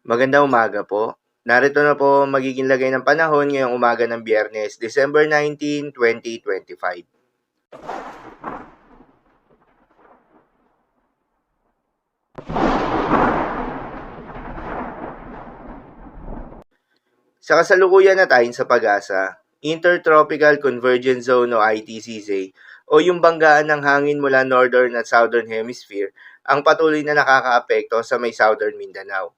Magandang umaga po. Narito na po ang magiging lagay ng panahon ngayong umaga ng Biyernes, December 19, 2025. Sa kasalukuyan na tayo sa pag-asa, Intertropical Convergence Zone o ITCZ o yung banggaan ng hangin mula Northern at Southern Hemisphere ang patuloy na nakakaapekto sa may Southern Mindanao.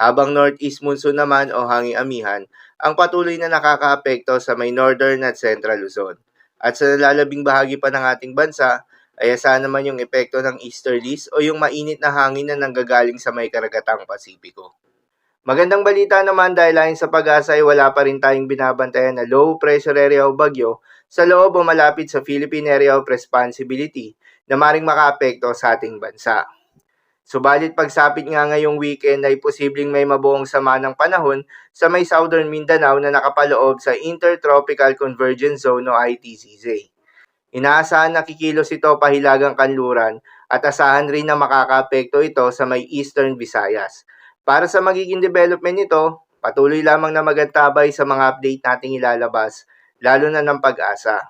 Habang Northeast Monsoon naman o hanging amihan ang patuloy na nakakaapekto sa may Northern at Central Luzon. At sa nalalabing bahagi pa ng ating bansa ay asahan naman yung epekto ng easterlies o yung mainit na hangin na nanggagaling sa may karagatang Pasipiko. Magandang balita naman dahil ayon sa pag-asa ay wala pa rin tayong binabantayan na low pressure area o bagyo sa loob o malapit sa Philippine Area of Responsibility na maring makaapekto sa ating bansa. Subalit pagsapit nga ngayong weekend ay posibleng may mabuong sama ng panahon sa may Southern Mindanao na nakapaloob sa Intertropical Convergence Zone o ITCZ. Inaasahan na kikilos ito pahilagang kanluran at asahan rin na makakaapekto ito sa may Eastern Visayas. Para sa magiging development nito, patuloy lamang na magantabay sa mga update nating ilalabas, lalo na ng pag-asa.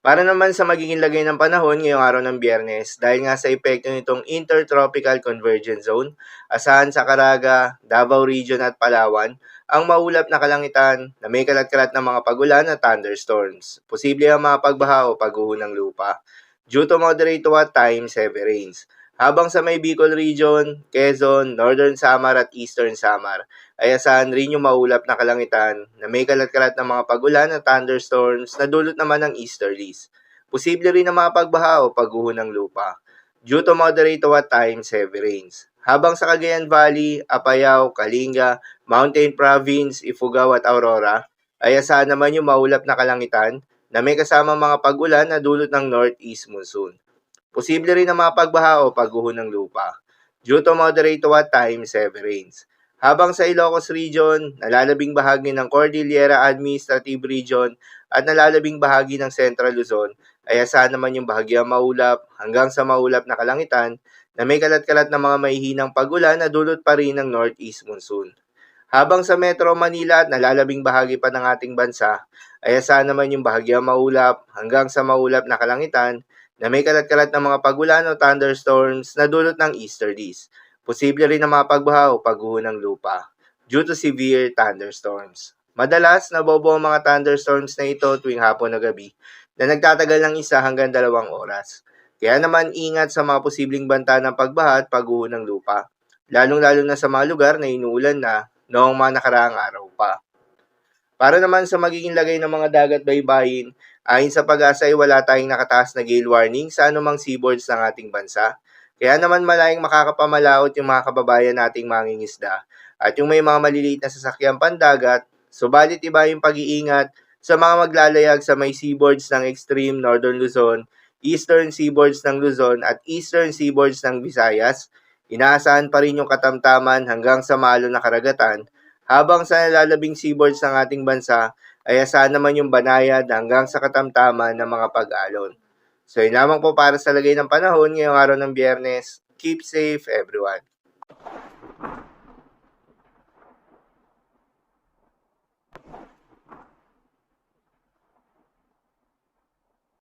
Para naman sa magiging lagay ng panahon ngayong araw ng Biyernes, dahil nga sa epekto nitong Intertropical Convergence Zone, asahan sa Caraga, Davao Region at Palawan, ang maulap na kalangitan na may kalat-kalat ng mga pagulan at thunderstorms. Posible ang mga pagbaha o pagguho ng lupa. Due to moderate to at times heavy rains. Habang sa may Bicol Region, Quezon, Northern Samar at Eastern Samar, ay asahan rin yung maulap na kalangitan na may kalat-kalat ng mga pagulan at thunderstorms na dulot naman ng easterlies. Posible rin ang mga pagbaha o pagguho ng lupa. Due to moderate to at times heavy rains. Habang sa Cagayan Valley, Apayao, Kalinga, Mountain Province, Ifugao at Aurora, ay asahan naman yung maulap na kalangitan na may kasama mga pagulan na dulot ng northeast monsoon. Posible rin ang mga pagbaha o pagguho ng lupa. Due to moderate to at times heavy rains. Habang sa Ilocos Region, nalalabing bahagi ng Cordillera Administrative Region at nalalabing bahagi ng Central Luzon, ay asahan naman yung bahagyang maulap hanggang sa maulap na kalangitan na may kalat-kalat na mga mahihinang pagulan na dulot pa rin ng northeast monsoon. Habang sa Metro Manila at nalalabing bahagi pa ng ating bansa, ay asahan naman yung bahagyang maulap hanggang sa maulap na kalangitan na may kalat-kalat ng mga pagulan o thunderstorms na dulot ng easterlies. Posible rin na mga pagbaha o pagguho ng lupa due to severe thunderstorms. Madalas, nabobo ang mga thunderstorms na ito tuwing hapon o gabi na nagtatagal ng 1 hanggang 2 oras. Kaya naman ingat sa mga posibleng banta ng pagbaha at pagguho ng lupa, lalong-lalo na sa mga lugar na inuulan na noong mga nakaraang araw pa. Para naman sa magiging lagay ng mga dagat baybayin, ayon sa pag-asa ay wala tayong nakataas na gale warning sa anumang seaboards ng ating bansa. Kaya naman malayang makakapamalaot yung mga kababayan nating mangingisda at yung may mga maliliit na sasakyang pandagat, subalit iba yung pag-iingat sa mga maglalayag sa may seaboards ng extreme Northern Luzon, Eastern seaboards ng Luzon at Eastern seaboards ng Visayas. Inaasahan pa rin yung katamtaman hanggang sa malo na karagatan, habang sa nalalabing seaboards ng ating bansa ay asahan naman yung banayad hanggang sa katamtaman ng mga pag-alon. So yun lamang po para sa lagay ng panahon ngayong araw ng Biyernes. Keep safe everyone.